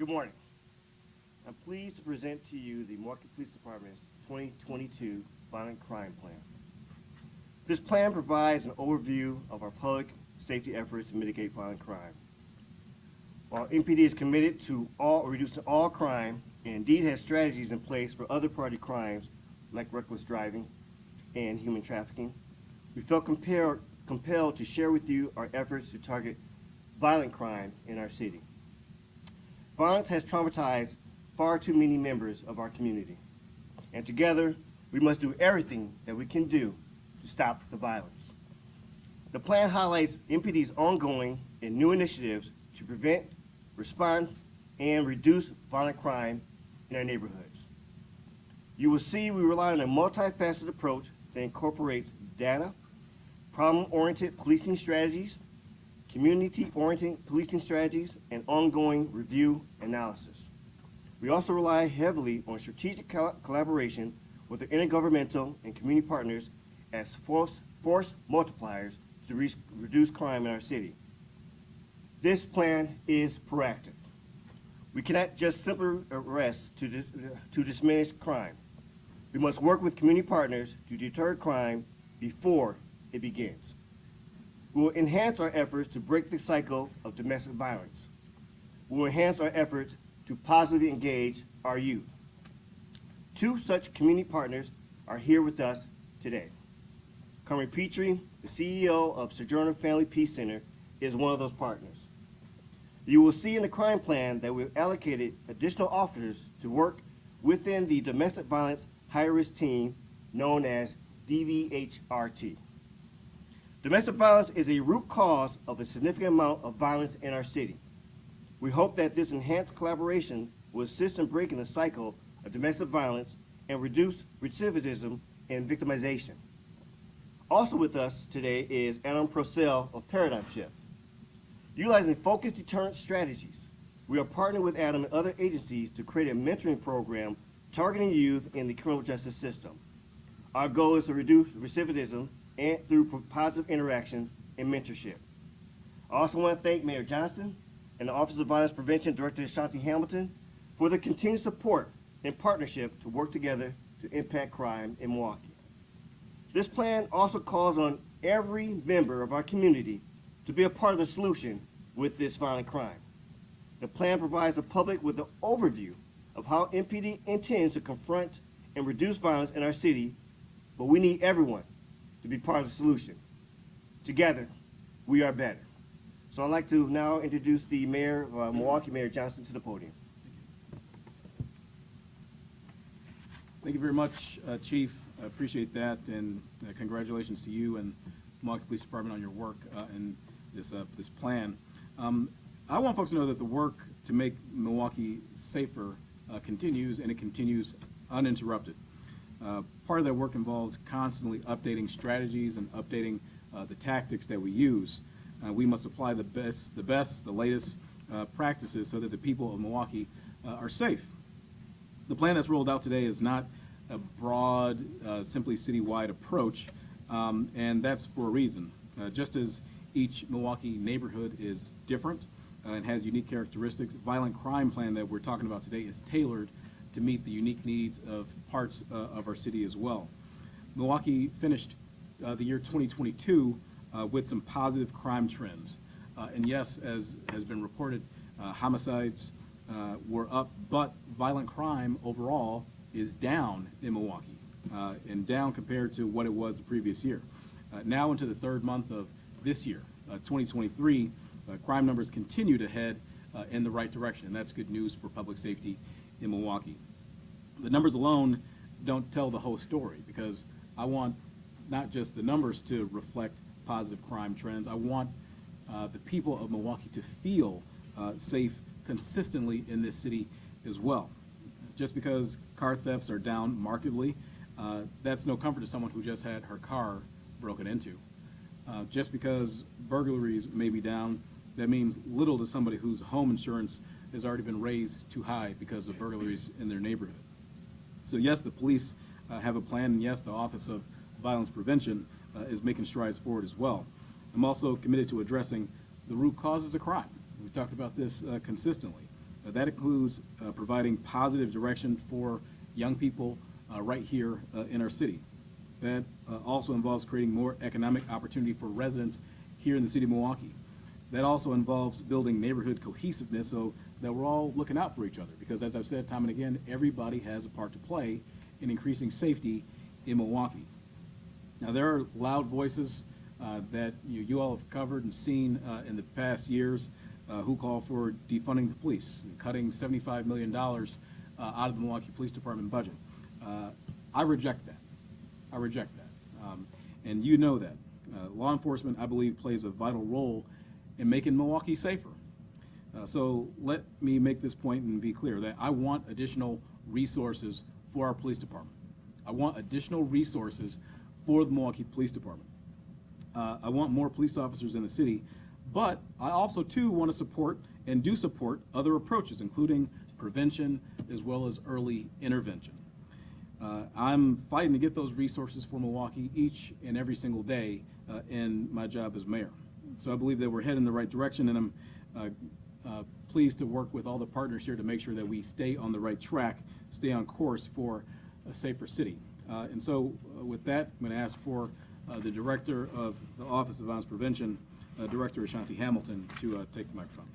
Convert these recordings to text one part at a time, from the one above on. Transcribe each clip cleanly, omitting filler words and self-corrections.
Good morning. I'm pleased to present to you the Milwaukee Police Department's 2022 Violent Crime Plan. This plan provides an overview of our public safety efforts to mitigate violent crime. While MPD is committed to reducing all crime and indeed has strategies in place for other party crimes like reckless driving and human trafficking, we felt compelled to share with you our efforts to target violent crime in our city. Violence has traumatized far too many members of our community, and together we must do everything that we can do to stop the violence. The plan highlights MPD's ongoing and new initiatives to prevent, respond, and reduce violent crime in our neighborhoods. You will see we rely on a multifaceted approach that incorporates data, problem-oriented policing strategies, community-oriented policing strategies, and ongoing review analysis. We also rely heavily on strategic collaboration with the intergovernmental and community partners as force multipliers to reduce crime in our city. This plan is proactive. We cannot just simply arrest to diminish crime. We must work with community partners to deter crime before it begins. We will enhance our efforts to break the cycle of domestic violence. We will enhance our efforts to positively engage our youth. Two such community partners are here with us today. Carmen Petrie, the CEO of Sojourner Family Peace Center, is one of those partners. You will see in the crime plan that we've allocated additional officers to work within the domestic violence high-risk team known as DVHRT. Domestic violence is a root cause of a significant amount of violence in our city. We hope that this enhanced collaboration will assist in breaking the cycle of domestic violence and reduce recidivism and victimization. Also with us today is Adam Purcell of Paradigm Shift. Utilizing focused deterrent strategies, we are partnering with Adam and other agencies to create a mentoring program targeting youth in the criminal justice system. Our goal is to reduce recidivism and through positive interaction and mentorship. I also want to thank Mayor Johnson and the Office of Violence Prevention Director Shanti Hamilton for their continued support and partnership to work together to impact crime in Milwaukee. This plan also calls on every member of our community to be a part of the solution with this violent crime. The plan provides the public with an overview of how MPD intends to confront and reduce violence in our city, but we need everyone to be part of the solution. Together, we are better. So I'd like to now introduce the Mayor of Milwaukee, Mayor Johnson, to the podium. Thank you very much, Chief. I appreciate that, and congratulations to you and Milwaukee Police Department on your work in this plan. I want folks to know that the work to make Milwaukee safer continues, and it continues uninterrupted. Part of that work involves constantly updating strategies and updating the tactics that we use. We must apply the latest practices so that the people of Milwaukee are safe. The plan that's rolled out today is not a broad, simply citywide approach, and that's for a reason. Just as each Milwaukee neighborhood is different and has unique characteristics, violent crime plan that we're talking about today is tailored to meet the unique needs of parts of our city as well. Milwaukee finished the year 2022 with some positive crime trends. And yes, as has been reported, homicides were up, but violent crime overall is down in Milwaukee, and down compared to what it was the previous year. Now into the third month of this year, 2023, crime numbers continue to head in the right direction, and that's good news for public safety in Milwaukee. The numbers alone don't tell the whole story, because I want not just the numbers to reflect positive crime trends. I want the people of Milwaukee to feel safe consistently in this city as well. Just because car thefts are down markedly, that's no comfort to someone who just had her car broken into. Just because burglaries may be down, that means little to somebody whose home insurance has already been raised too high because of burglaries in their neighborhood. So yes, the police have a plan, and yes, the Office of Violence Prevention is making strides forward as well. I'm also committed to addressing the root causes of crime. We've talked about this consistently. That includes providing positive direction for young people right here in our city. That also involves creating more economic opportunity for residents here in the city of Milwaukee. That also involves building neighborhood cohesiveness so that we're all looking out for each other. Because as I've said time and again, everybody has a part to play in increasing safety in Milwaukee. Now, there are loud voices that you all have covered and seen in the past years who call for defunding the police and cutting $75 million out of the Milwaukee Police Department budget. I reject that. I reject that. And you know that. Law enforcement, I believe, plays a vital role in making Milwaukee safer. So let me make this point and be clear that I want additional resources for our police department. I want additional resources for the Milwaukee Police Department. I want more police officers in the city, but I also, too, want to support and do support other approaches, including prevention as well as early intervention. I'm fighting to get those resources for Milwaukee each and every single day in my job as mayor. So I believe that we're heading in the right direction, and I'm pleased to work with all the partners here to make sure that we stay on the right track, stay on course for a safer city. And so with that, I'm going to ask for the Director of the Office of Violence Prevention, Director Ashanti Hamilton, to take the microphone.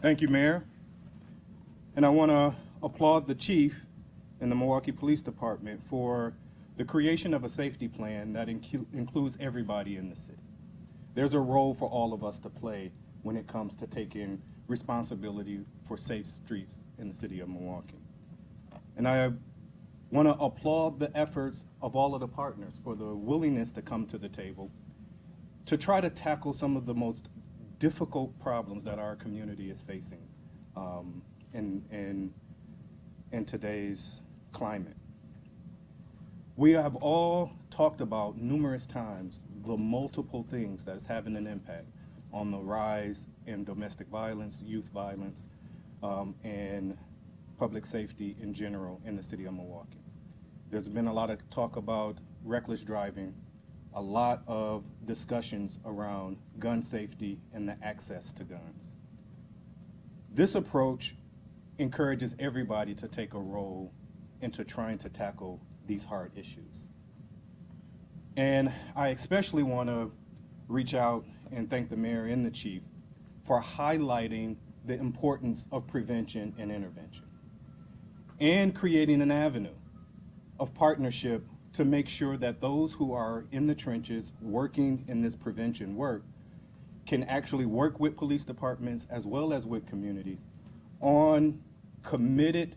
Thank you, Mayor. And I want to applaud the chief and the Milwaukee Police Department for the creation of a safety plan that includes everybody in the city. There's a role for all of us to play when it comes to taking responsibility for safe streets in the city of Milwaukee. And I want to applaud the efforts of all of the partners for the willingness to come to the table to try to tackle some of the most difficult problems that our community is facing in today's climate. We have all talked about numerous times the multiple things that is having an impact on the rise in domestic violence, youth violence, and public safety in general in the city of Milwaukee. There's been a lot of talk about reckless driving, a lot of discussions around gun safety and the access to guns. This approach encourages everybody to take a role into trying to tackle these hard issues. And I especially want to reach out and thank the mayor and the chief for highlighting the importance of prevention and intervention and creating an avenue of partnership to make sure that those who are in the trenches working in this prevention work can actually work with police departments as well as with communities on committed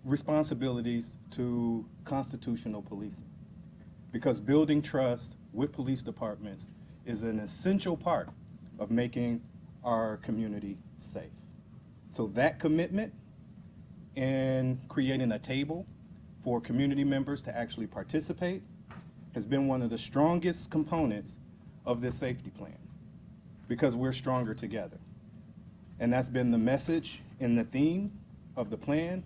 responsibilities to constitutional policing. Because building trust with police departments is an essential part of making our community safe. So that commitment and creating a table for community members to actually participate has been one of the strongest components of this safety plan, because we're stronger together. And that's been the message and the theme of the plan.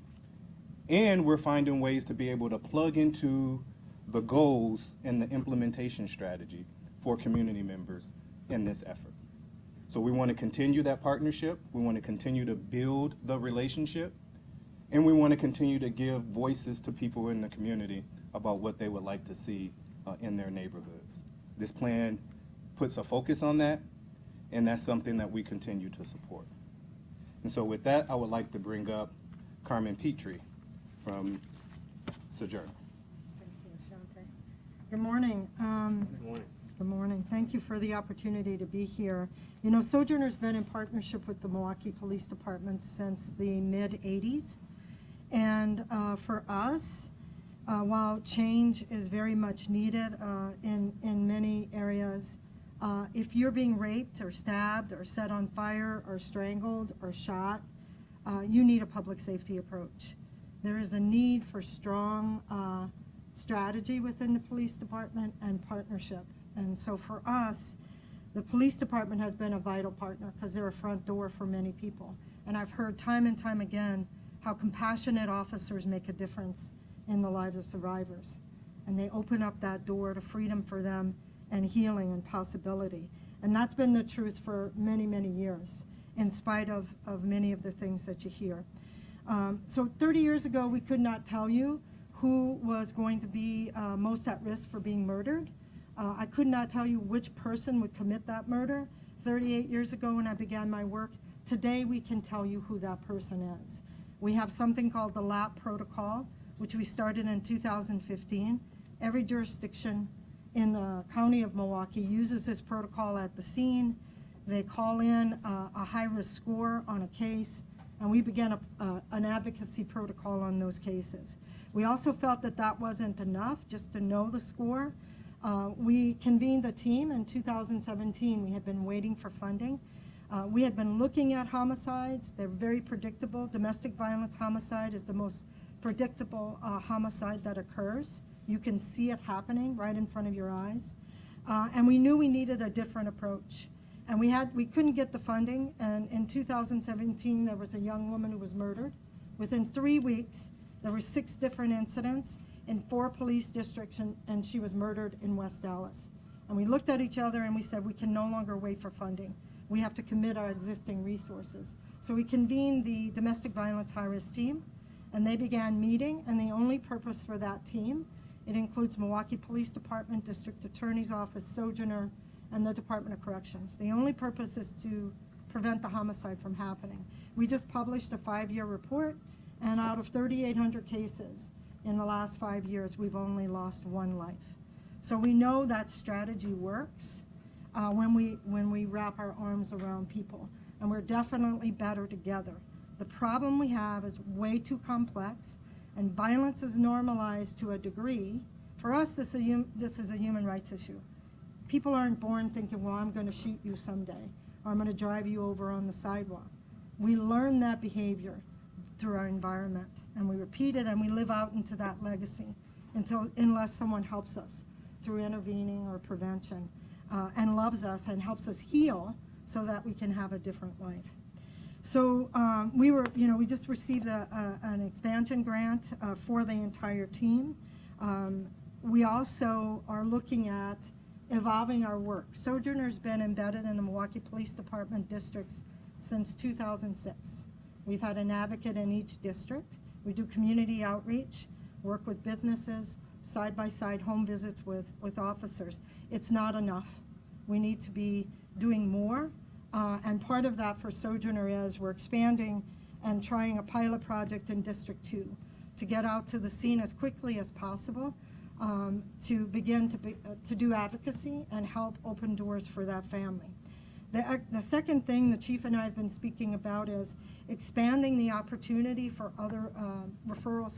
And we're finding ways to be able to plug into the goals and the implementation strategy for community members in this effort. So we want to continue that partnership. We want to continue to build the relationship. And we want to continue to give voices to people in the community about what they would like to see in their neighborhoods. This plan puts a focus on that, and that's something that we continue to support. And so with that, I would like to bring up Carmen Petrie from Sojourner. Thank you, Ashanti. Good morning. Good morning. Good morning. Thank you for the opportunity to be here. You know, Sojourner's been in partnership with the Milwaukee Police Department since the mid-'80s. And for us, while change is very much needed in many areas, if you're being raped or stabbed or set on fire or strangled or shot, you need a public safety approach. There is a need for strong strategy within the police department and partnership. And so for us, the police department has been a vital partner because they're a front door for many people. And I've heard time and time again how compassionate officers make a difference in the lives of survivors. And they open up that door to freedom for them and healing and possibility. And that's been the truth for many, many years, in spite of many of the things that you hear. So 30 years ago, we could not tell you who was going to be most at risk for being murdered. I could not tell you which person would commit that murder 38 years ago when I began my work. Today, we can tell you who that person is. We have something called the LAP protocol, which we started in 2015. Every jurisdiction in the county of Milwaukee uses this protocol at the scene. They call in a high-risk score on a case, and we began an advocacy protocol on those cases. We also felt that that wasn't enough, just to know the score. We convened a team in 2017. We had been waiting for funding. We had been looking at homicides. They're very predictable. Domestic violence homicide is the most predictable homicide that occurs. You can see it happening right in front of your eyes. And we knew we needed a different approach. And we couldn't get the funding. And in 2017, there was a young woman who was murdered. Within 3 weeks, there were 6 different incidents in 4 police districts, and she was murdered in West Dallas. And we looked at each other and we said, we can no longer wait for funding. We have to commit our existing resources. So we convened the domestic violence high-risk team, and they began meeting, and the only purpose for that team, it includes Milwaukee Police Department, District Attorney's Office, Sojourner, and the Department of Corrections. The only purpose is to prevent the homicide from happening. We just published a 5-year report, and out of 3,800 cases in the last 5 years, we've only lost 1 life. So we know that strategy works when we wrap our arms around people, and we're definitely better together. The problem we have is way too complex, and violence is normalized to a degree. For us, this is a human rights issue. People aren't born thinking, well, I'm going to shoot you someday, or I'm going to drive you over on the sidewalk. We learn that behavior through our environment, and we repeat it, and we live out into that legacy unless someone helps us through intervening or prevention, and loves us and helps us heal so that we can have a different life. So we just received an expansion grant for the entire team. We also are looking at evolving our work. Sojourner's been embedded in the Milwaukee Police Department districts since 2006. We've had an advocate in each district. We do community outreach, work with businesses, side-by-side home visits with officers. It's not enough. We need to be doing more. And part of that for Sojourner is we're expanding and trying a pilot project in District 2 to get out to the scene as quickly as possible, to begin to do advocacy and help open doors for that family. The second thing the chief and I have been speaking about is expanding the opportunity for other referral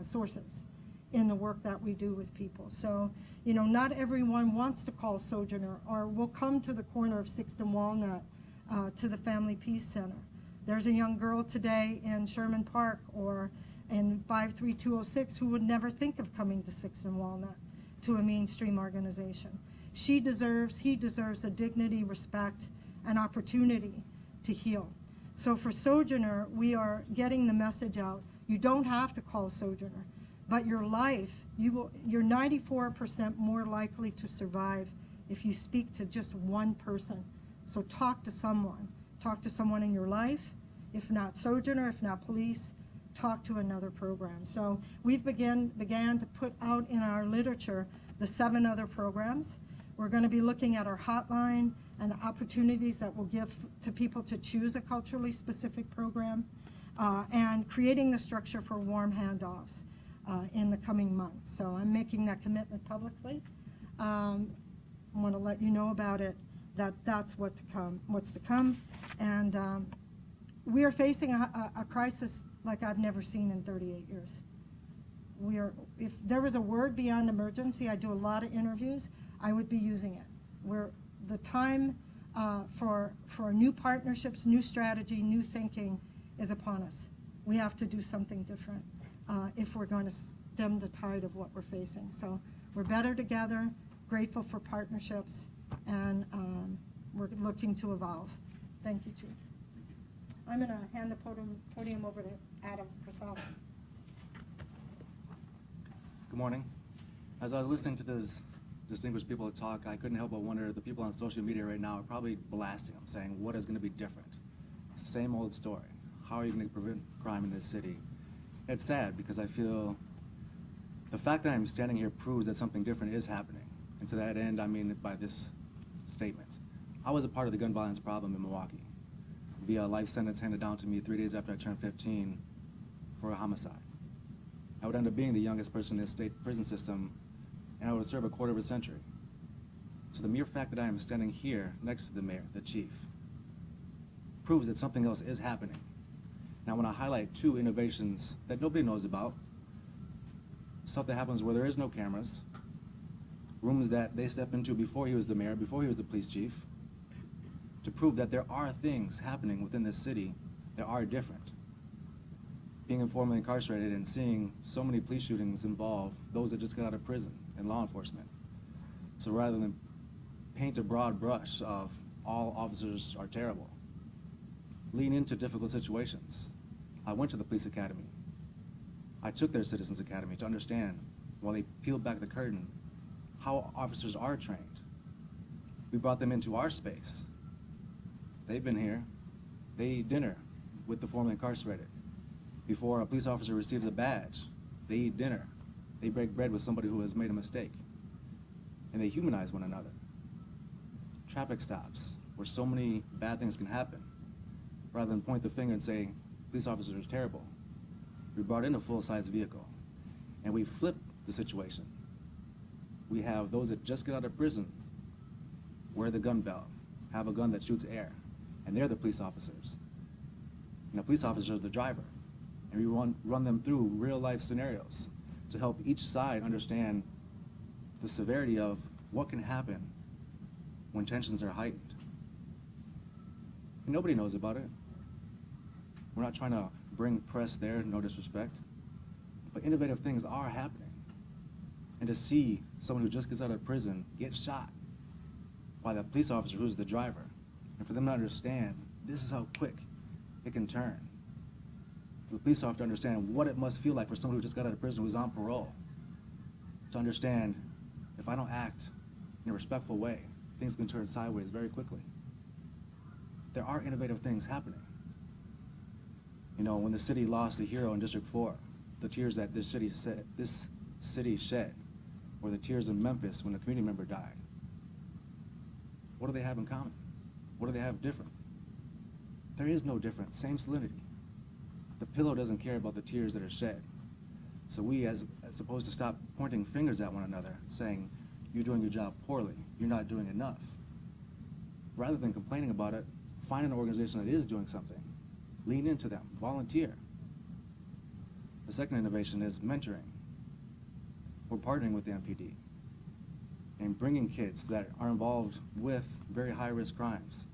sources in the work that we do with people. So, not everyone wants to call Sojourner or will come to the corner of 6th and Walnut to the Family Peace Center. There's a young girl today in Sherman Park or in 53206 who would never think of coming to 6th and Walnut to a mainstream organization. He deserves the dignity, respect, and opportunity to heal. So for Sojourner, we are getting the message out. You don't have to call Sojourner, but your life, you're 94% more likely to survive if you speak to just one person. So talk to someone. Talk to someone in your life. If not Sojourner, if not police, talk to another program. So we've began to put out in our literature the 7 other programs. We're going to be looking at our hotline and the opportunities that will give to people to choose a culturally specific program, and creating the structure for warm handoffs in the coming months. So I'm making that commitment publicly. I want to let you know about it, that's what's to come. And we are facing a crisis like I've never seen in 38 years. If there was a word beyond emergency, I do a lot of interviews, I would be using it. The time for new partnerships, new strategy, new thinking is upon us. We have to do something different if we're going to stem the tide of what we're facing. So we're better together, grateful for partnerships, and we're looking to evolve. Thank you, Chief. I'm going to hand the podium over to Adam Casale. Good morning. As I was listening to those distinguished people to talk, I couldn't help but wonder, the people on social media right now are probably blasting them, saying, what is going to be different? Same old story. How are you going to prevent crime in this city? It's sad because I feel the fact that I'm standing here proves that something different is happening. And to that end, I mean it by this statement. I was a part of the gun violence problem in Milwaukee via a life sentence handed down to me 3 days after I turned 15 for a homicide. I would end up being the youngest person in the state prison system, and I would serve a quarter of a century. So the mere fact that I am standing here next to the mayor, the chief, proves that something else is happening. Now, I want to highlight 2 innovations that nobody knows about. Stuff that happens where there is no cameras, rooms that they step into before he was the mayor, before he was the police chief, to prove that there are things happening within this city that are different. Being informally incarcerated and seeing so many police shootings involve those that just got out of prison and law enforcement. So rather than paint a broad brush of all officers are terrible, lean into difficult situations. I went to the police academy. I took their citizens academy to understand, while they peeled back the curtain, how officers are trained. We brought them into our space. They've been here. They eat dinner with the formerly incarcerated. Before a police officer receives a badge, they eat dinner. They break bread with somebody who has made a mistake. And they humanize one another. Traffic stops, where so many bad things can happen. Rather than point the finger and say, police officers are terrible, we brought in a full-size vehicle, and we flipped the situation. We have those that just get out of prison wear the gun belt, have a gun that shoots air, and they're the police officers. And the police officer is the driver. And we run them through real-life scenarios to help each side understand the severity of what can happen when tensions are heightened. And nobody knows about it. We're not trying to bring press there, no disrespect, but innovative things are happening. And to see someone who just gets out of prison get shot by the police officer who's the driver, and for them to understand this is how quick it can turn. For the police officer to understand what it must feel like for someone who just got out of prison who's on parole, to understand if I don't act in a respectful way, things can turn sideways very quickly. There are innovative things happening. You know, when the city lost a hero in District 4, the tears that this city shed, or the tears in Memphis when a community member died, what do they have in common? What do they have different? There is no difference, same salinity. The pillow doesn't care about the tears that are shed. So we, as opposed to stop pointing fingers at one another, saying, you're doing your job poorly, you're not doing enough. Rather than complaining about it, find an organization that is doing something. Lean into them, volunteer. The second innovation is mentoring. We're partnering with the MPD and bringing kids that are involved with very high-risk crimes.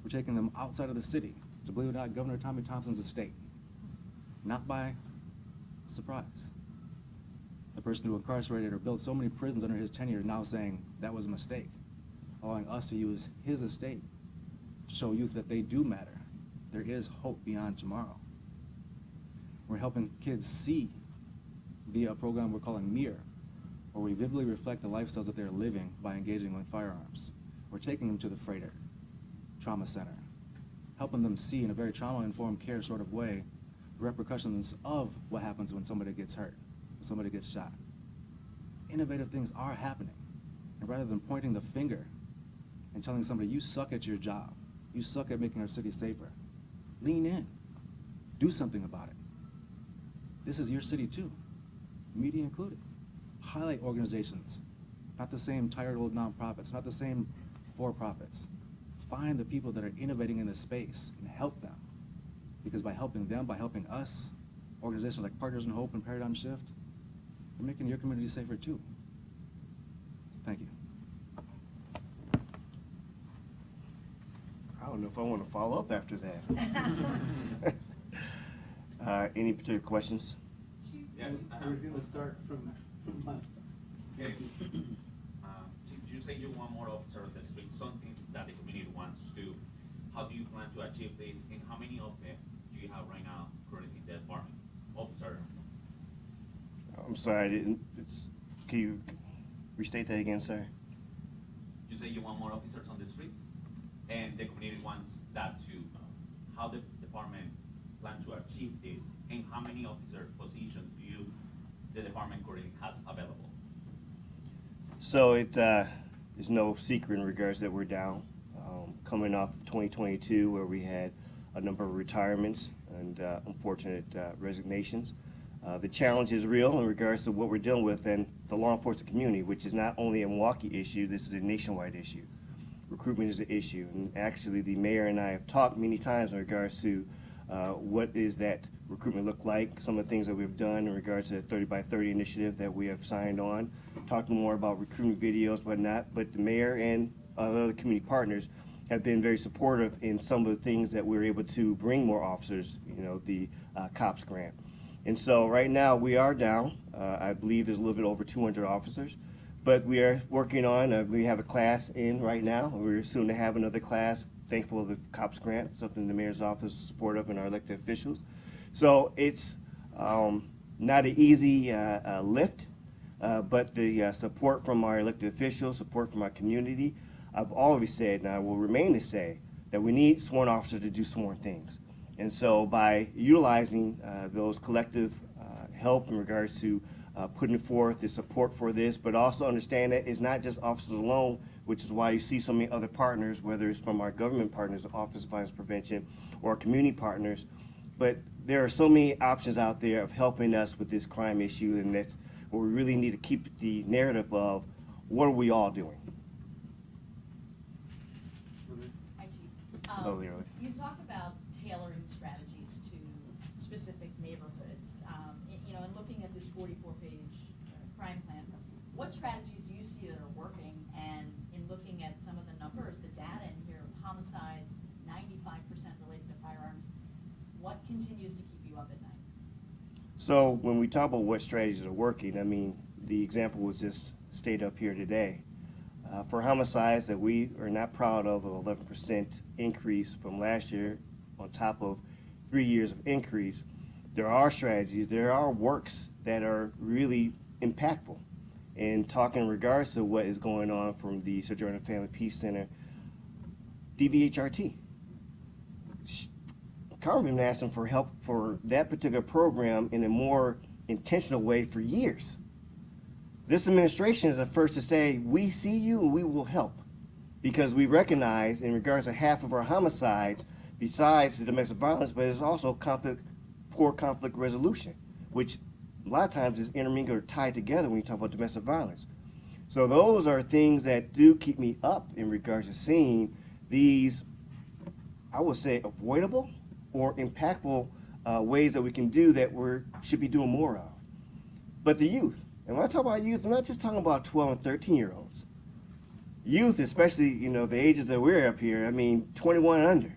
We're taking them outside of the city to, believe it or not, Governor Tommy Thompson's estate. Not by surprise. The person who incarcerated or built so many prisons under his tenure now saying that was a mistake, allowing us to use his estate to show youth that they do matter. There is hope beyond tomorrow. We're helping kids see via a program we're calling Mirror, where we vividly reflect the lifestyles that they're living by engaging with firearms. We're taking them to the Freighter Trauma Center, helping them see in a very trauma-informed care sort of way the repercussions of what happens when somebody gets hurt, when somebody gets shot. Innovative things are happening. And rather than pointing the finger and telling somebody, you suck at your job, you suck at making our city safer, lean in. Do something about it. This is your city too, media included. Highlight organizations, not the same tired old nonprofits, not the same for-profits. Find the people that are innovating in this space and help them. Because by helping them, by helping us, organizations like Partners in Hope and Paradigm Shift, you're making your community safer too. Thank you. I don't know if I want to follow up after that. Any particular questions? Yes, we're going to start from okay. You say you want more officers on the street, something that the community wants to do. How do you plan to achieve this, and how many of them do you have right now currently in the department? Officer? I'm sorry, I didn't. Can you Restate that again, sir. You say you want more officers on the street, and the community wants that too. How the department plan to achieve this, and how many officer positions the department currently has available? So it is no secret in regards that we're down, coming off of 2022 where we had a number of retirements and unfortunate resignations. The challenge is real in regards to what we're dealing with and the law enforcement community, which is not only a Milwaukee issue, this is a nationwide issue. Recruitment is an issue, and actually the mayor and I have talked many times in regards to what is that recruitment look like, some of the things that we've done in regards to the 30 by 30 initiative that we have signed on, talking more about recruitment videos, whatnot, but the mayor and other community partners have been very supportive in some of the things that we're able to bring more officers, the COPS grant. And so right now we are down, I believe there's a little bit over 200 officers, but we are working on, we have a class in right now, we're soon to have another class, thankful of the COPS grant, something the mayor's office is supportive and our elected officials. So it's not an easy lift, but the support from our elected officials, support from our community, I've always said, and I will remain to say, that we need sworn officers to do sworn things. And so by utilizing those collective help in regards to putting forth the support for this, but also understand that it's not just officers alone, which is why you see so many other partners, whether it's from our government partners, the Office of Violence Prevention, or community partners. But there are so many options out there of helping us with this crime issue, and that's where we really need to keep the narrative of what are we all doing. Hi, Chief. Hello, Leroy. You talk about tailoring strategies to specific neighborhoods. And looking at this 44-page crime plan, what strategies do you see that are working? And in looking at some of the numbers, the data in here, homicides, 95% related to firearms, what continues to keep you up at night? So when we talk about what strategies are working, I mean, the example was just stated up here today. For homicides that we are not proud of, an 11% increase from last year on top of 3 years of increase, there are strategies, there are works that are really impactful. And talking in regards to what is going on from the Sojourner Family Peace Center, DVHRT. Congress been asking for help for that particular program in a more intentional way for years. This administration is the first to say, we see you and we will help. Because we recognize in regards to half of our homicides, besides the domestic violence, but it's also poor conflict resolution, which a lot of times is intermingled or tied together when you talk about domestic violence. So those are things that do keep me up in regards to seeing these, I would say, avoidable or impactful ways that we can do that we should be doing more of. But the youth, and when I talk about youth, I'm not just talking about 12 and 13-year-olds. Youth, especially, the ages that we're up here, 21 and under,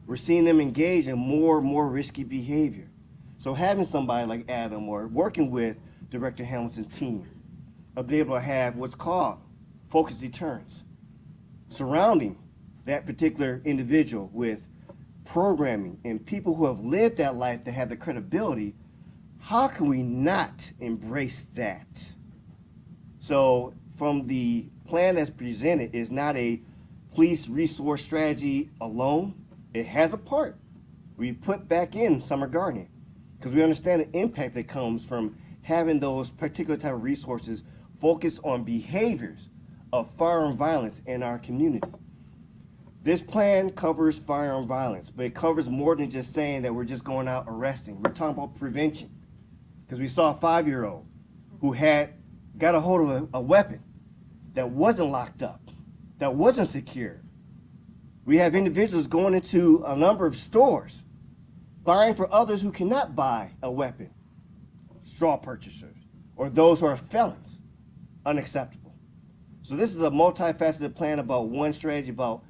we're seeing them engage in more and more risky behavior. So having somebody like Adam or working with Director Hamilton's team of being able to have what's called focused deterrence, surrounding that particular individual with programming and people who have lived that life that have the credibility, how can we not embrace that? So from the plan that's presented is not a police resource strategy alone. It has a part. We put back in summer guarding because we understand the impact that comes from having those particular type of resources focused on behaviors of firearm violence in our community. This plan covers firearm violence, but it covers more than just saying that we're just going out arresting. We're talking about prevention. Because we saw a 5-year-old who got a hold of a weapon that wasn't locked up, that wasn't secure. We have individuals going into a number of stores, buying for others who cannot buy a weapon, straw purchasers, or those who are felons. Unacceptable. So this is a multifaceted plan about one strategy about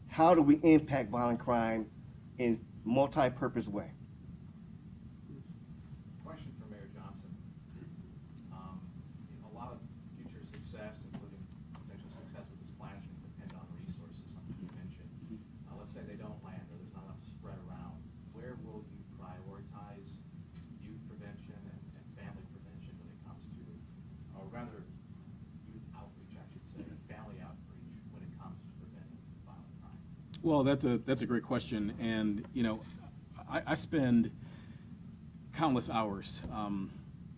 how do we impact violent crime in multi-purpose way. Question for Mayor Johnson. A lot of future success, including potential success with this plan, is going to depend on resources, something you mentioned. Let's say they don't land or there's not enough spread around. Where will you prioritize youth prevention and family prevention when it comes to, or rather, youth outreach? Well, that's a great question, and you know, I spend countless hours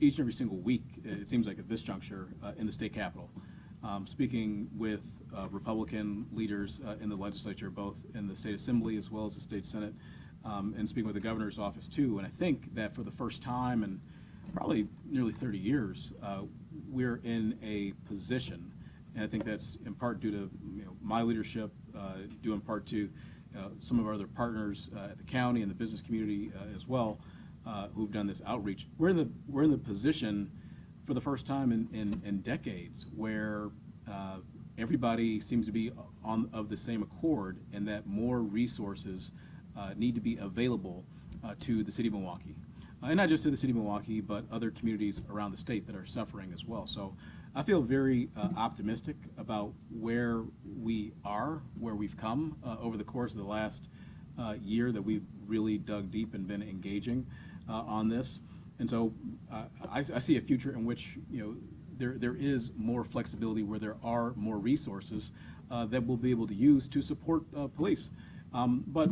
each and every single week. It seems like at this juncture in the state capitol, speaking with Republican leaders in the legislature, both in the state assembly as well as the state senate, and speaking with the governor's office too. And I think that for the first time in probably nearly 30 years, we're in a position, and I think that's in part due to my leadership, due in part to some of our other partners at the county and the business community as well, who've done this outreach. We're in the position for the first time in decades where everybody seems to be of the same accord, and that more resources need to be available to the city of Milwaukee. And not just to the city of Milwaukee, but other communities around the state that are suffering as well. So I feel very optimistic about where we are, where we've come over the course of the last year that we've really dug deep and been engaging on this. And so I see a future in which there is more flexibility, where there are more resources that we'll be able to use to support police. But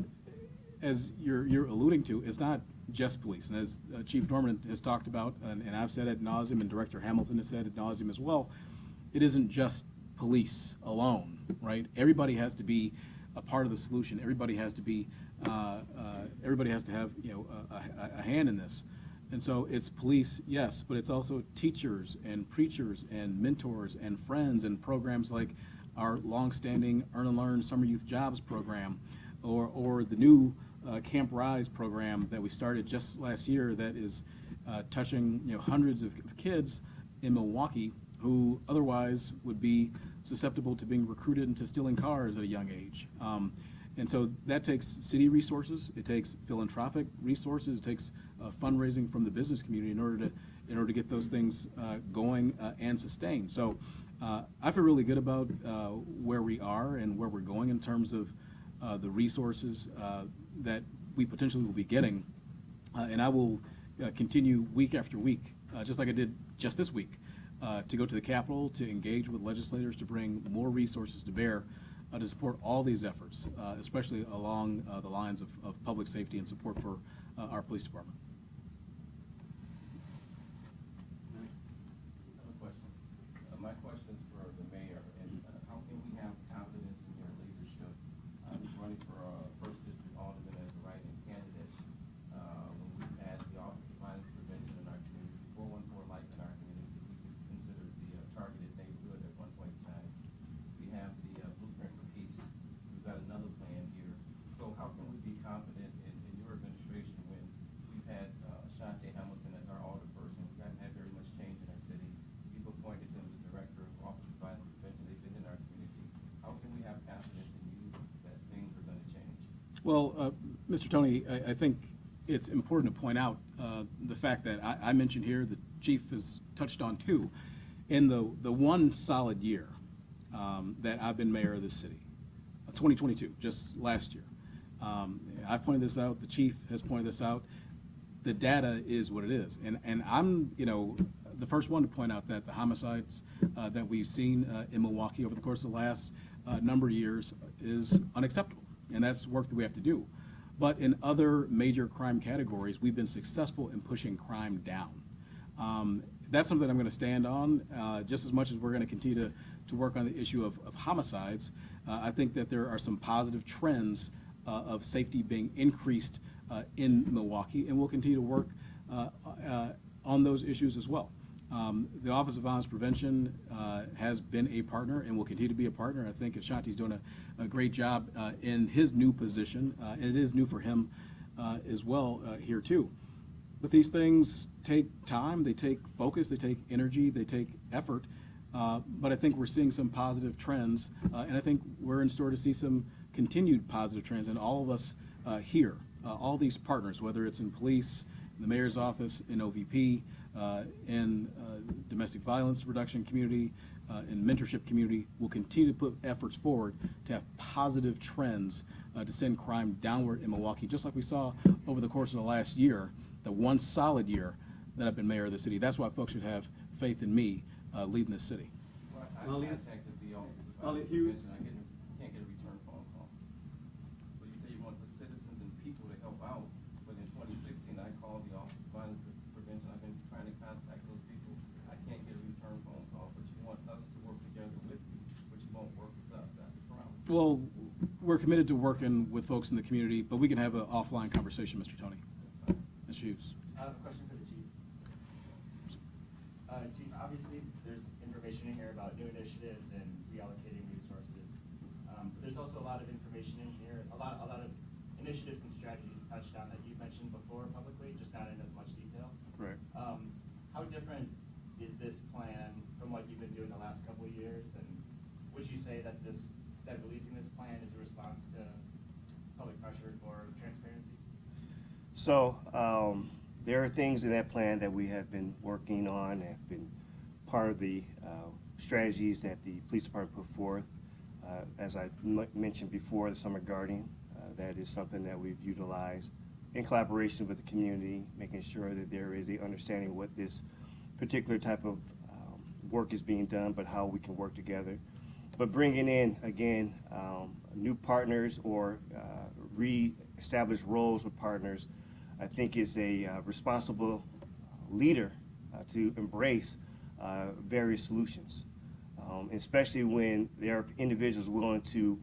as you're alluding to, it's not just police. And as Chief Norman has talked about, and I've said ad nauseum, and Director Hamilton has said ad nauseum as well, it isn't just police alone, right? Everybody has to be a part of the solution. Everybody has to be, everybody has to have a hand in this. And so it's police, yes, but it's also teachers and preachers and mentors and friends and programs like our longstanding Earn and Learn Summer Youth Jobs program, or the new Camp Rise program that we started just last year that is touching hundreds of kids in Milwaukee who otherwise would be susceptible to being recruited into stealing cars at a young age. And so that takes city resources, it takes philanthropic resources, it takes fundraising from the business community in order to get those things going and sustained. So I feel really good about where we are and where we're going in terms of the resources that we potentially will be getting. And I will continue week after week, just like I did just this week, to go to the Capitol, to engage with legislators, to bring more resources to bear to support all these efforts, especially along the lines of public safety and support for our police department. I have a question. My question is for the mayor, and how can we have confidence in your leadership running for first district alderman as a write-in candidate when we've had the Office of Violence Prevention in our community, 414 life in our community, we could consider the targeted neighborhood at one point in time. We have the blueprint for peace. We've got another plan here. So how can we be confident in your administration when we've had Shante Hamilton as our alderperson? We haven't had very much change in our city. You've appointed him the director of Office of Violence Prevention. They've been in our community. How can we have confidence in you that things are going to change? Well, Mr. Tony, I think it's important to point out the fact that I mentioned here, the chief has touched on too, in the one solid year that I've been mayor of this city, 2022, just last year. I pointed this out, the chief has pointed this out, the data is what it is. And I'm, the first one to point out that the homicides that we've seen in Milwaukee over the course of the last number of years is unacceptable. And that's work that we have to do. But in other major crime categories, we've been successful in pushing crime down. That's something I'm going to stand on, just as much as we're going to continue to work on the issue of homicides. I think that there are some positive trends of safety being increased in Milwaukee, and we'll continue to work on those issues as well. The Office of Violence Prevention has been a partner and will continue to be a partner. I think Ashanti's doing a great job in his new position, and it is new for him as well here too. But these things take time, they take focus, they take energy, they take effort. But I think we're seeing some positive trends, and I think we're in store to see some continued positive trends. And all of us here, all these partners, whether it's in police, in the mayor's office, in OVP, in domestic violence reduction community, in mentorship community, will continue to put efforts forward to have positive trends to send crime downward in Milwaukee, just like we saw over the course of the last year, the one solid year that I've been mayor of the city. That's why folks should have faith in me leading this city. Well, I contacted the Office of Violence Prevention. I can't get a return phone call. Well, we're committed to working with folks in the community, but we can have an offline conversation, Mr. Tony. Mr. Hughes. I have a question for the chief. Chief, obviously, there's information in here about new initiatives and reallocating resources. But there's also a lot of information in here, a lot of initiatives and strategies touched on that you've mentioned before publicly, just not in as much detail. Correct. How different is this plan from what you've been doing the last couple of years? And would you say that releasing this plan is a response to public pressure for transparency? So there are things in that plan that we have been working on, have been part of the strategies that the police department put forth. As I mentioned before, the summer guarding, that is something that we've utilized in collaboration with the community, making sure that there is a understanding of what this particular type of work is being done, but how we can work together. But bringing in, again, new partners or re-established roles with partners, I think is a responsible leader to embrace various solutions, especially when there are individuals willing to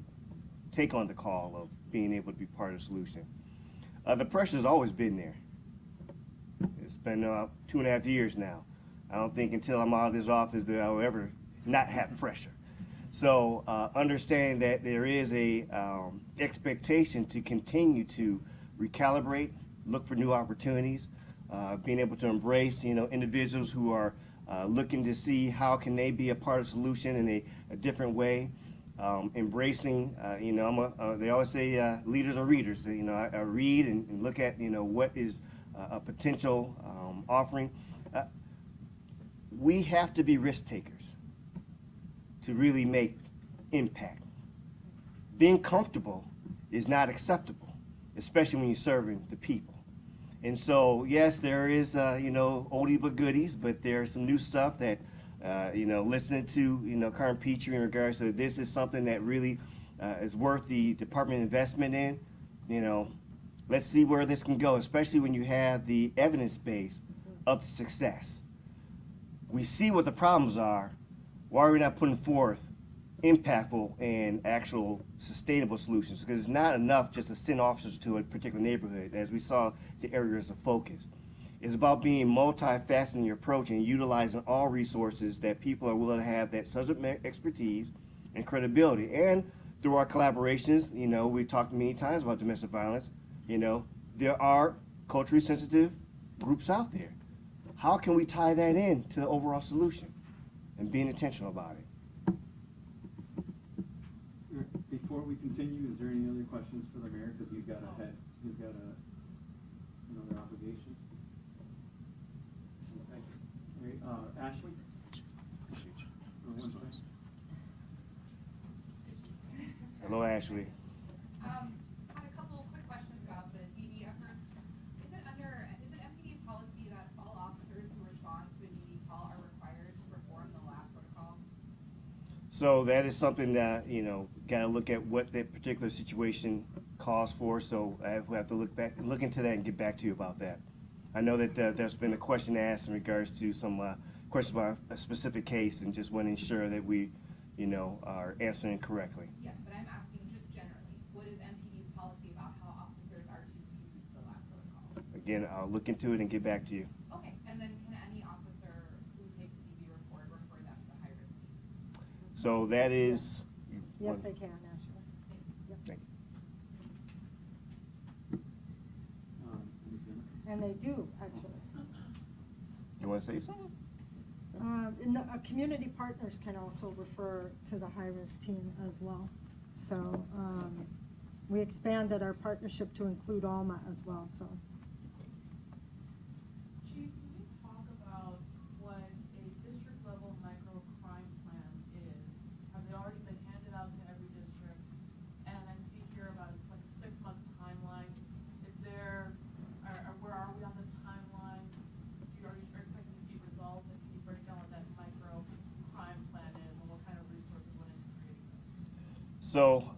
take on the call of being able to be part of the solution. The pressure's always been there. It's been 2.5 years now. I don't think until I'm out of this office that I'll ever not have pressure. So understanding that there is a expectation to continue to recalibrate, look for new opportunities, being able to embrace, individuals who are looking to see how can they be a part of the solution in a different way. Embracing, they always say leaders are readers. I read and look at, what is a potential offering. We have to be risk takers to really make impact. Being comfortable is not acceptable, especially when you're serving the people. And so, yes, there is, oldie but goodies, but there's some new stuff that, listening to, Karen Petrie in regards to this is something that really is worth the department investment in. Let's see where this can go, especially when you have the evidence base of the success. We see what the problems are. Why are we not putting forth impactful and actual sustainable solutions? Because it's not enough just to send officers to a particular neighborhood, as we saw the areas of focus. It's about being multifaceted in your approach and utilizing all resources that people are willing to have that subject matter expertise and credibility. And through our collaborations, we talked many times about domestic violence, there are culturally sensitive groups out there. How can we tie that in to the overall solution and being intentional about it? Before we continue, is there any other questions for the mayor? Because you've got another obligation. Thank you. All right, Ashley? Appreciate you. One second. Hello, Ashley. Had a couple of quick questions about the DD effort. Is it MPD policy that all officers who respond to a DD call are required to perform the lab protocol? So that is something that, got to look at what that particular situation calls for. So I have to look into that and get back to you about that. I know that there's been a question asked in regards to some questions about a specific case, and just want to ensure that we, are answering correctly. Yes, but I'm asking just generally, what is MPD's policy about how officers are to use the lab protocol? Again, I'll look into it and get back to you. Okay, and then can any officer who takes a DD report refer them to high-risk team? So that is. Yes, they can, Ashley. Yep. Thank you. And they do, actually. You want to say something? Community partners can also refer to the high-risk team as well. So we expanded our partnership to include Alma as well, so. Chief, can you talk about what a district-level micro-crime plan is? Have they already been handed out to every district? And I see here about like a 6-month timeline. Where are we on this timeline? Are you expecting to see results? And can you break down what that micro-crime plan is and what kind of resources went into creating it? So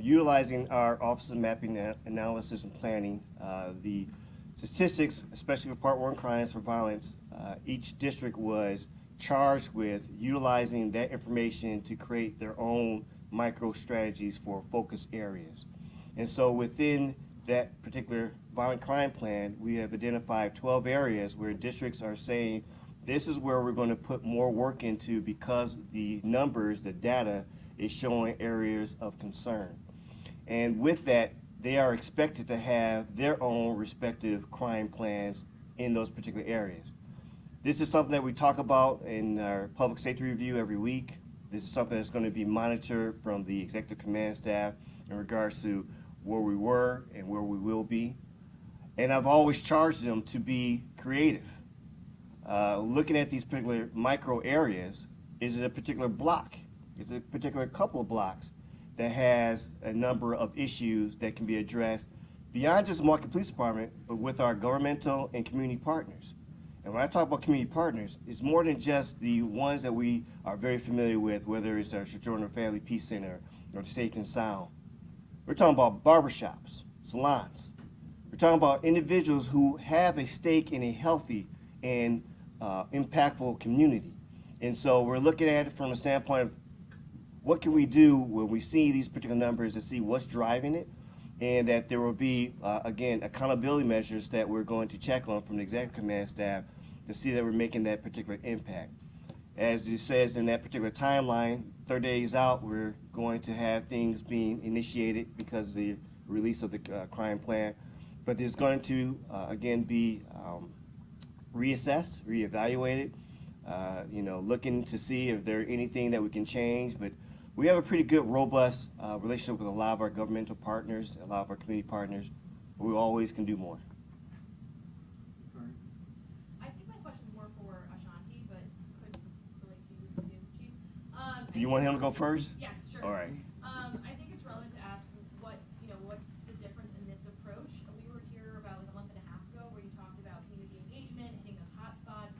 utilizing our Office of Mapping, Analysis, and Planning, the statistics, especially for Part 1 crimes for violence, each district was charged with utilizing that information to create their own micro strategies for focus areas. And so within that particular violent crime plan, we have identified 12 areas where districts are saying, this is where we're going to put more work into because the numbers, the data, is showing areas of concern. And with that, they are expected to have their own respective crime plans in those particular areas. This is something that we talk about in our public safety review every week. This is something that's going to be monitored from the executive command staff in regards to where we were and where we will be. And I've always charged them to be creative. Looking at these particular micro areas, is it a particular block? Is it a particular couple of blocks that has a number of issues that can be addressed beyond just the Milwaukee Police Department, but with our governmental and community partners? And when I talk about community partners, it's more than just the ones that we are very familiar with, whether it's our Sojourner Family Peace Center or the Safe and Sound. We're talking about barbershops, salons. We're talking about individuals who have a stake in a healthy and impactful community. And so we're looking at it from a standpoint of what can we do when we see these particular numbers to see what's driving it, and that there will be, again, accountability measures that we're going to check on from the executive command staff to see that we're making that particular impact. As it says in that particular timeline, 30 days out, we're going to have things being initiated because of the release of the crime plan. But there's going to, again, be reassessed, reevaluated, looking to see if there's anything that we can change. But we have a pretty good, robust relationship with a lot of our governmental partners, a lot of our community partners, but we always can do more. I think my question is more for Ashanti, but could relate to you too, Chief. Do you want him to go first? Yes, sure. All right. I think it's relevant to ask what's the difference in this approach. We were here about like a month and a half ago where you talked about community engagement, hitting those hot spots.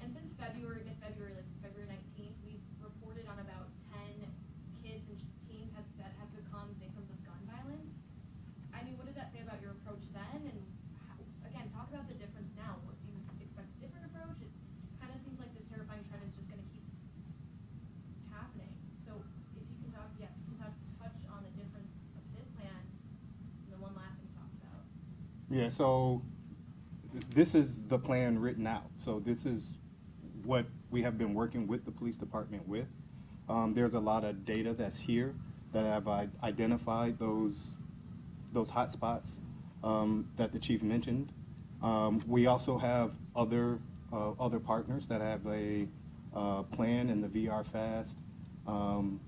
And since February, mid-February, like February 19th, we've reported on about 10 kids and teens that have become victims of gun violence. I mean, what does that say about your approach then? And again, talk about the difference now. What do you expect a different approach? It kind of seems like this terrifying trend is just going to keep happening. So if you can touch on the difference of this plan and the one last we talked about. Yeah, so this is the plan written out. So this is what we have been working with the police department with. There's a lot of data that's here that have identified those hot spots that the chief mentioned. We also have other partners that have a plan in the VR Fast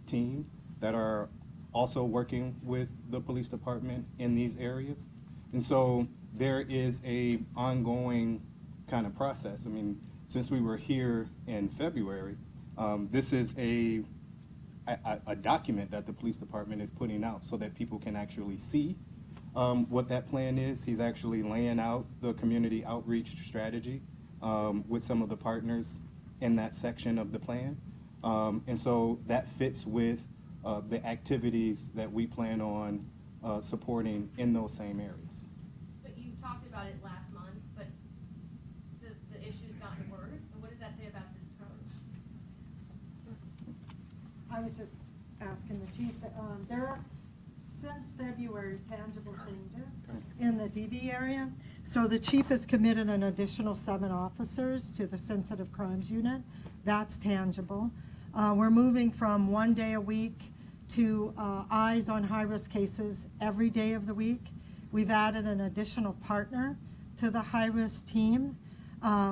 team that are also working with the police department in these areas. And so there is a ongoing kind of process. I mean, since we were here in February, this is a document that the police department is putting out so that people can actually see what that plan is. He's actually laying out the community outreach strategy with some of the partners in that section of the plan. And so that fits with the activities that we plan on supporting in those same areas. But you talked about it last month, but the issue's gotten worse. So what does that say about this approach? I was just asking the chief, there are, since February, tangible changes in the DV area. So the chief has committed an additional 7 officers to the sensitive crimes unit. That's tangible. We're moving from 1 day a week to eyes on high-risk cases every day of the week. We've added an additional partner to the high-risk team.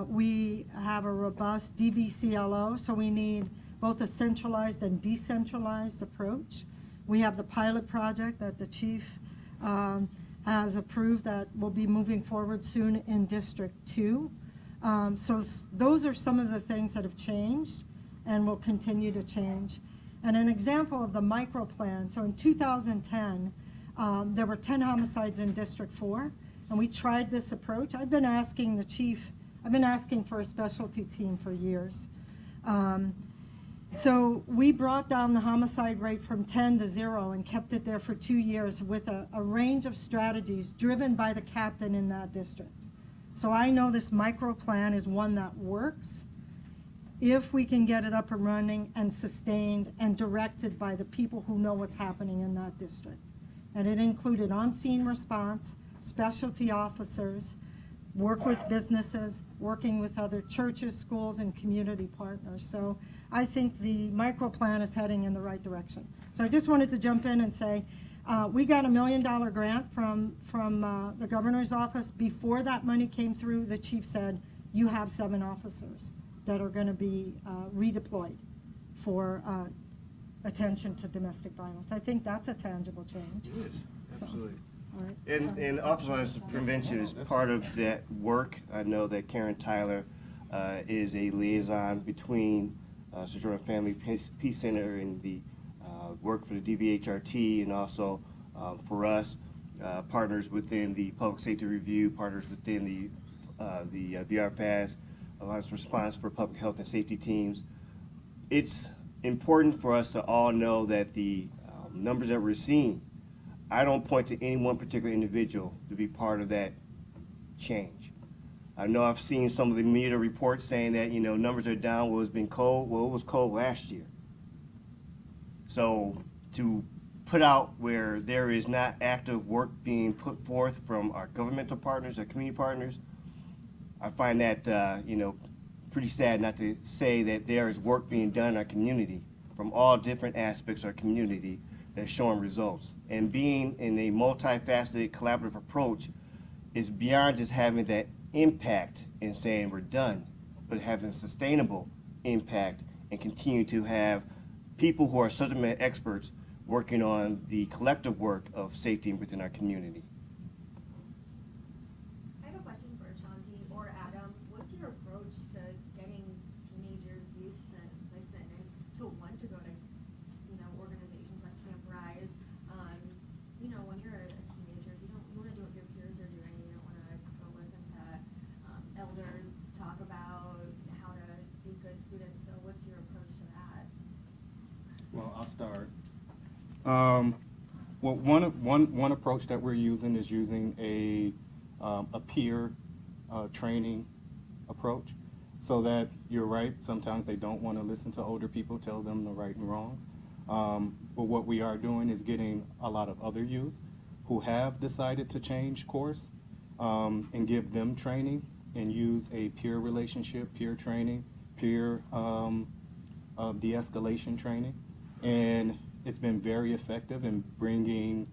We have a robust DVCLO, so we need both a centralized and decentralized approach. We have the pilot project that the chief has approved that will be moving forward soon in District 2. So those are some of the things that have changed and will continue to change. And an example of the micro plan, so in 2010, there were 10 homicides in District 4, and we tried this approach. I've been asking the chief, I've been asking for a specialty team for years. So we brought down the homicide rate from 10 to 0 and kept it there for 2 years with a range of strategies driven by the captain in that district. So I know this micro plan is one that works. if we can get it up and running and sustained and directed by the people who know what's happening in that district. And it included on-scene response, specialty officers, work with businesses, working with other churches, schools, and community partners. So I think the micro plan is heading in the right direction. So I just wanted to jump in and say, we got $1 million grant from the governor's office. Before that money came through, the chief said, you have 7 officers that are going to be redeployed for attention to domestic violence. I think that's a tangible change. It is, So, absolutely. all right. And officer violence prevention is part of that work. I know that Karen Tyler is a liaison between Sojourner Family Peace Center and the work for the DVHRT, and also for us, partners within the Public Safety Review, partners within the VRFAS, Alliance Response for Public Health and Safety teams. It's important for us to all know that the numbers that we're seeing, I don't point to any one particular individual to be part of that change. I know I've seen some of the media reports saying that, numbers are down. Well, it's been cold. Well, it was cold last year. So to put out where there is not active work being put forth from our governmental partners, our community partners, I find that, pretty sad not to say that there is work being done in our community from all different aspects of our community that's showing results. And being in a multifaceted collaborative approach is beyond just having that impact and saying we're done, but having a sustainable impact and continue to have people who are subject matter experts working on the collective work of safety within our community. I have a question for Shanti or Adam. What's your approach to getting teenagers, youth, and listening to want to go to, organizations like Camp Rise? When you're a teenager, you want to do what your peers are doing. You don't want to go listen to elders talk about how to be good students. So what's your approach to that? Well, I'll start. Well, one approach that we're using is using a peer training approach, so that you're right. Sometimes they don't want to listen to older people tell them the right and wrong. But what we are doing is getting a lot of other youth who have decided to change course and give them training and use a peer relationship, peer training, peer de-escalation training. And it's been very effective in bringing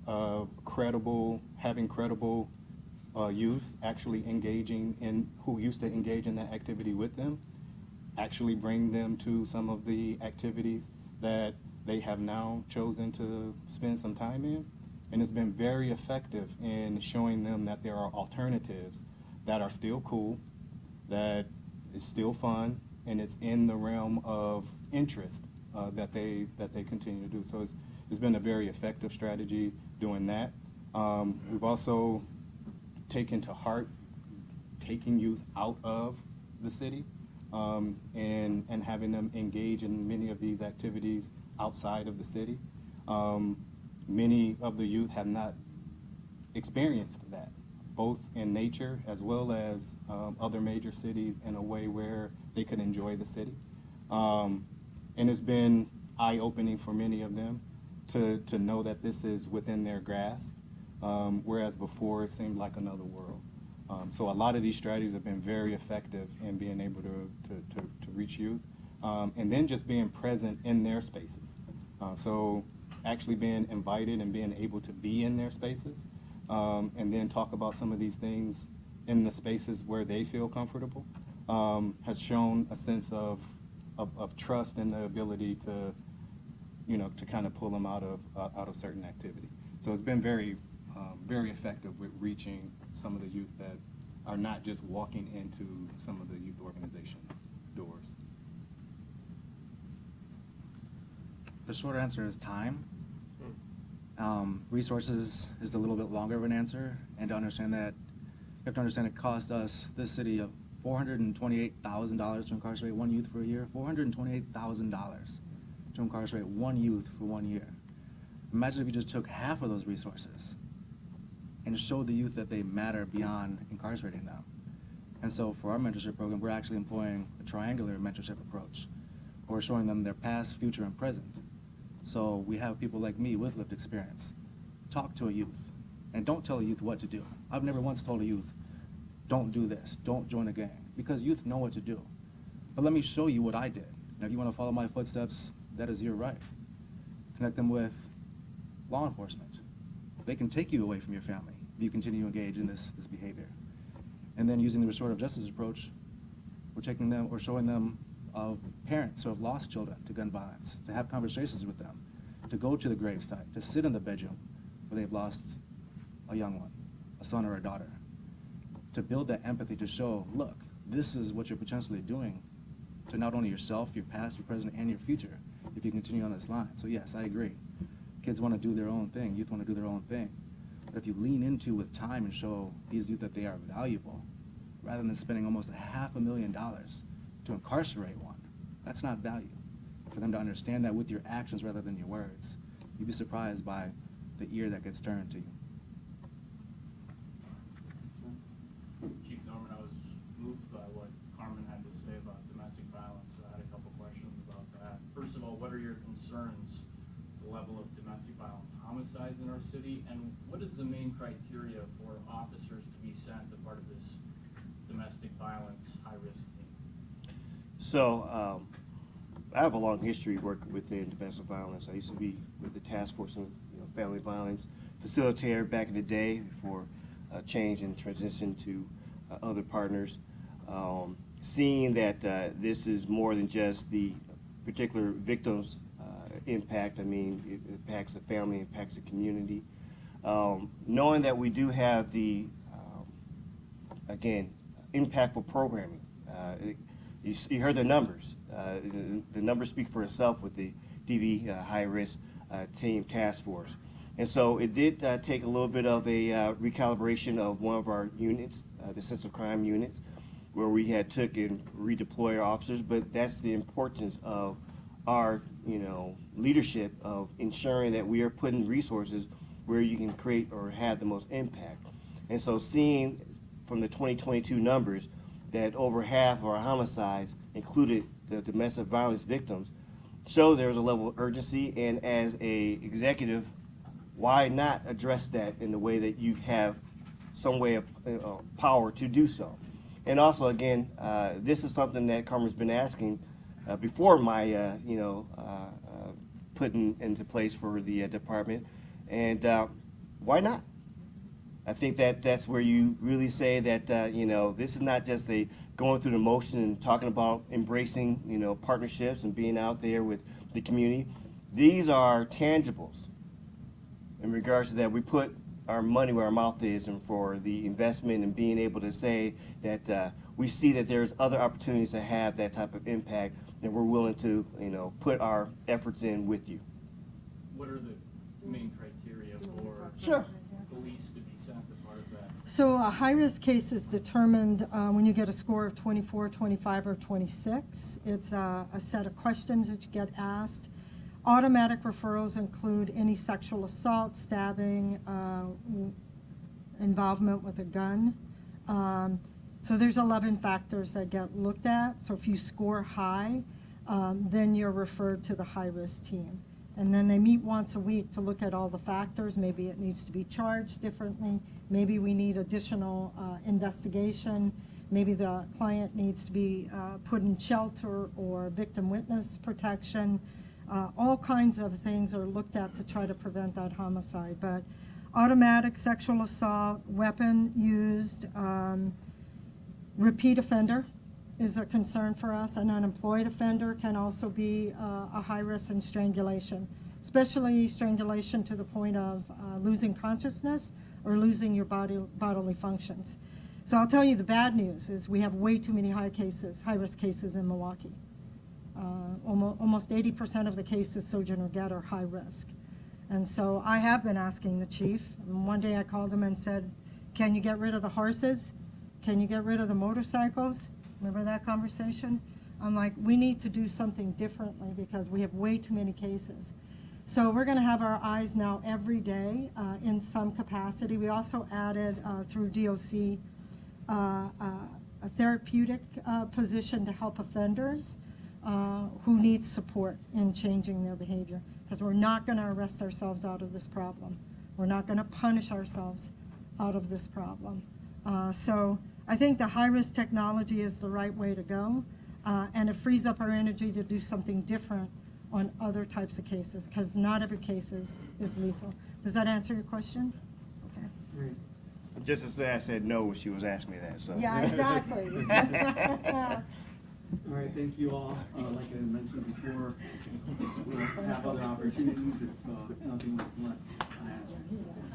having credible youth actually engaging in, who used to engage in that activity with them, actually bring them to some of the activities that they have now chosen to spend some time in. And it's been very effective in showing them that there are alternatives that are still cool, that is still fun, and it's in the realm of interest that they continue to do. So it's been a very effective strategy doing that. We've also taken to heart taking youth out of the city and having them engage in many of these activities outside of the city. Many of the youth have not experienced that, both in nature as well as other major cities, in a way where they could enjoy the city. And it's been eye-opening for many of them to know that this is within their grasp, whereas before it seemed like another world. So a lot of these strategies have been very effective in being able to reach youth, and then just being present in their spaces. So actually being invited and being able to be in their spaces, and then talk about some of these things in the spaces where they feel comfortable, has shown a sense of trust and the ability to, to kind of pull them out of certain activity. So it's been very effective with reaching some of the youth that are not just walking into some of the youth organization doors. The short answer is time. Resources is a little bit longer of an answer, and to understand that, you have to understand it cost us, this city, $428,000 to incarcerate one youth for a year. $428,000 to incarcerate one youth for 1 year. Imagine if you just took half of those resources and showed the youth that they matter beyond incarcerating them. And so for our mentorship program, we're actually employing a triangular mentorship approach. We're showing them their past, future, and present. So we have people like me with lived experience talk to a youth, and don't tell a youth what to do. I've never once told a youth, don't do this, don't join a gang, because youth know what to do. But let me show you what I did. And if you want to follow my footsteps, that is your right. Connect them with law enforcement. They can take you away from your family if you continue to engage in this behavior. And then using the restorative justice approach, we're taking them or showing them parents who have lost children to gun violence, to have conversations with them, to go to the gravesite, to sit in the bedroom where they've lost a young one, a son or a daughter, to build that empathy to show, look, this is what you're potentially doing to not only yourself, your past, your present, and your future if you continue on this line. So yes, I agree. Kids want to do their own thing. Youth want to do their own thing. But if you lean into with time and show these youth that they are valuable, rather than spending almost $500,000 to incarcerate one, that's not value. For them to understand that with your actions rather than your words, you'd be surprised by the ear that gets turned to you. Chief Norman, I was moved by what Carmen had to say about domestic violence, so I had a couple questions about that. First of all, what are your concerns, the level of domestic violence homicides in our city, and what is the main criteria for officers to be sent as part of this domestic violence high-risk team? So, I have a long history working within domestic violence. I used to be with the task force on family violence facilitator back in the day before change and transition to other partners. Seeing that this is more than just the particular victim's impact. I mean, it impacts the family, impacts the community. Knowing that we do have the, again, impactful programming. You heard the numbers. The numbers speak for itself with the DV high-risk team task force. And so it did take a little bit of a recalibration of one of our units, the sensitive crime units, where we had took and redeployed our officers. But that's the importance of our, leadership of ensuring that we are putting resources where you can create or have the most impact. And so seeing from the 2022 numbers that over half of our homicides included the domestic violence victims show there's a level of urgency, and as a executive, why not address that in the way that you have some way of power to do so? And also, again, this is something that Carmen's been asking before my, putting into place for the department, and why not? I think that that's where you really say that, this is not just a going through the motion and talking about embracing, partnerships and being out there with the community. These are tangibles in regards to that. We put our money where our mouth is, and for the investment and being able to say that we see that there's other opportunities to have that type of impact, and we're willing to, put our efforts in with you. What are the main criteria for Sure. police to be sent as part of that? So a high-risk case is determined when you get a score of 24, 25, or 26. It's a set of questions that you get asked. Automatic referrals include any sexual assault, stabbing, involvement with a gun. So there's 11 factors that get looked at. So if you score high, then you're referred to the high-risk team. And then they meet once a week to look at all the factors. Maybe it needs to be charged differently. Maybe we need additional investigation. Maybe the client needs to be put in shelter or victim witness protection. All kinds of things are looked at to try to prevent that homicide. But automatic sexual assault, weapon used, repeat offender is a concern for us. An unemployed offender can also be a high risk, in strangulation, especially strangulation to the point of losing consciousness or losing your bodily functions. So I'll tell you the bad news is we have way too many high-risk cases in Milwaukee. Almost 80% of the cases Sojourner get are high risk. And so I have been asking the chief, and one day I called him and said, can you get rid of the horses? Can you get rid of the motorcycles? Remember that conversation? I'm like, we need to do something differently because we have way too many cases. So we're going to have our eyes now every day in some capacity. We also added through DOC therapeutic position to help offenders who need support in changing their behavior. Because we're not going to arrest ourselves out of this problem. We're not going to punish ourselves out of this problem. So I think the high-risk technology is the right way to go, and it frees up our energy to do something different on other types of cases, because not every case is lethal. Does that answer your question? Okay. Just to say I said no when she was asking me that, so. Yeah, exactly. All right, thank you all. Like I mentioned before, we'll have other opportunities if nothing was left unanswered.